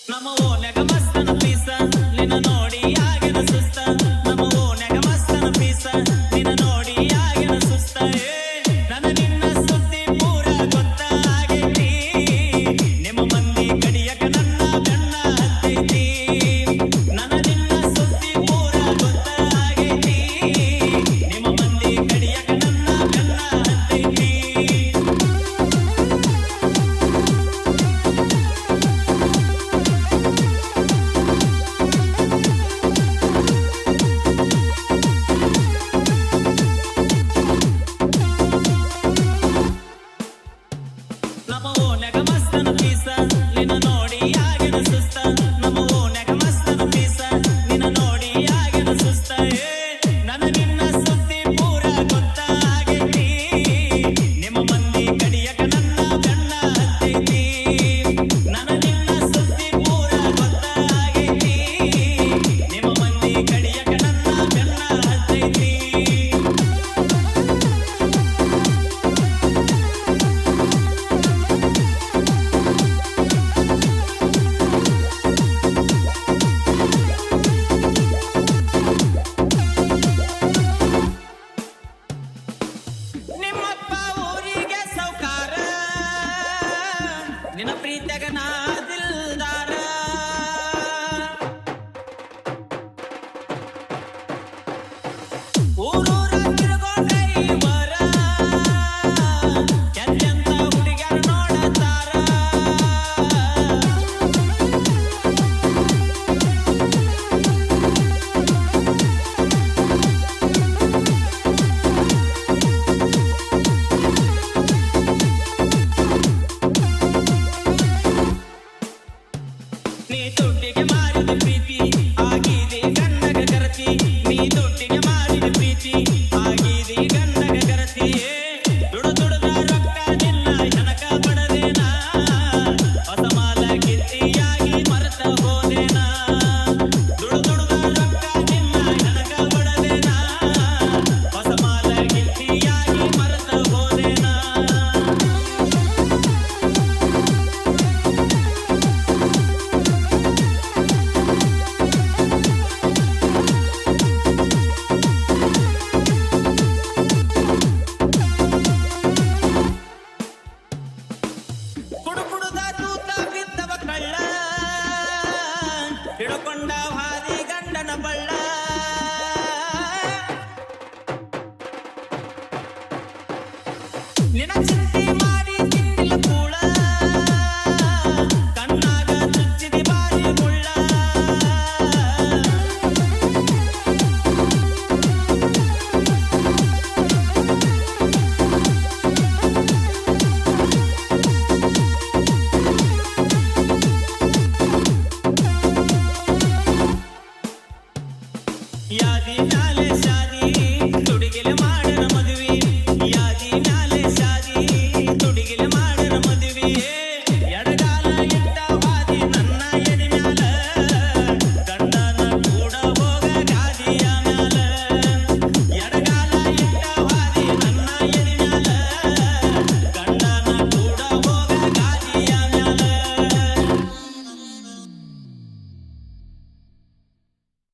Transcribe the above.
ನಮ್ಮ ಓನ್ಯಾಗ ಮಸ್ತನ ಪೀಸ ನಿನ್ನ ನೋಡಿ ಆಗಿನ ಸುಸ್ತ ನಮ್ಮ ಓನ್ಯಾಗ ಮಸ್ತನ ಪೀಸ ನಿನ್ನ ನೋಡಿ ಆಗಿನ ಸುಸ್ತ ನನ್ನ ನಿನ್ನ ಸುದ್ದಿ ಪೂರ ಗೊತ್ತಾಗೈತಿ ನಿಮ್ಮ ಮಂದಿ ಕಡಿಯಕ ನನ್ನ ಬೆನ್ನ ಹತ್ತೈತಿ ನನ್ನ ನಿನ್ನ ಸುದ್ದಿ ಪೂರ ಗೊತ್ತಾಗೈತಿ ನಿಮ್ಮ ಮಂದಿ ಕಡಿಯಕ ನನ್ನ ಬೆನ್ನ ಹತ್ತೈತಿ ನಮ್ಮ ಓನ್ಯಾಗ ಮಸ್ತನ ಪೀಸ ನಿನ್ನ ನೋಡಿ ಆಗಿನ ಸುಸ್ತ ನಮ್ಮ ಓನ್ಯಾಗ ಮಸ್ತನ ಪೀಸ ನಿನ್ನ ನೋಡಿ ಆಗಿನ ಸುಸ್ತ ನನ್ನ ನಿನ್ನ ಸುದ್ದಿ ಪೂರ ಗೊತ್ತಾಗೈತಿ ನಿಮ್ಮ ಮಂದಿ ಕಡಿಯಕ ನನ್ನ ಬೆನ್ನ ಹತ್ತೈತಿ ನನ್ನ ನಿನ್ನ ಸುದ್ದಿ ಪೂರ ಗೊತ್ತಾಗೈತಿ ನಿಮ್ಮ ಮಂದಿ ಕಡಿಯಕ ನನ್ನ ಬೆನ್ನ ಹತ್ತೈತಿ ನಿಮ್ಮಪ್ಪ ಊರಿಗೆ ಸೌಕಾರ ನಿನ್ನ ಪ್ರೀತಿಯಾಗ ನಾ ದಿಲ್ದಾರ ಊರೂರ ತಿರುಗೋಂಡ್ರೆ ಇವರ ಎಂತೆಂತ ಹುಡುಗ್ಯಾರ ನೋಡತಾರ ನೀ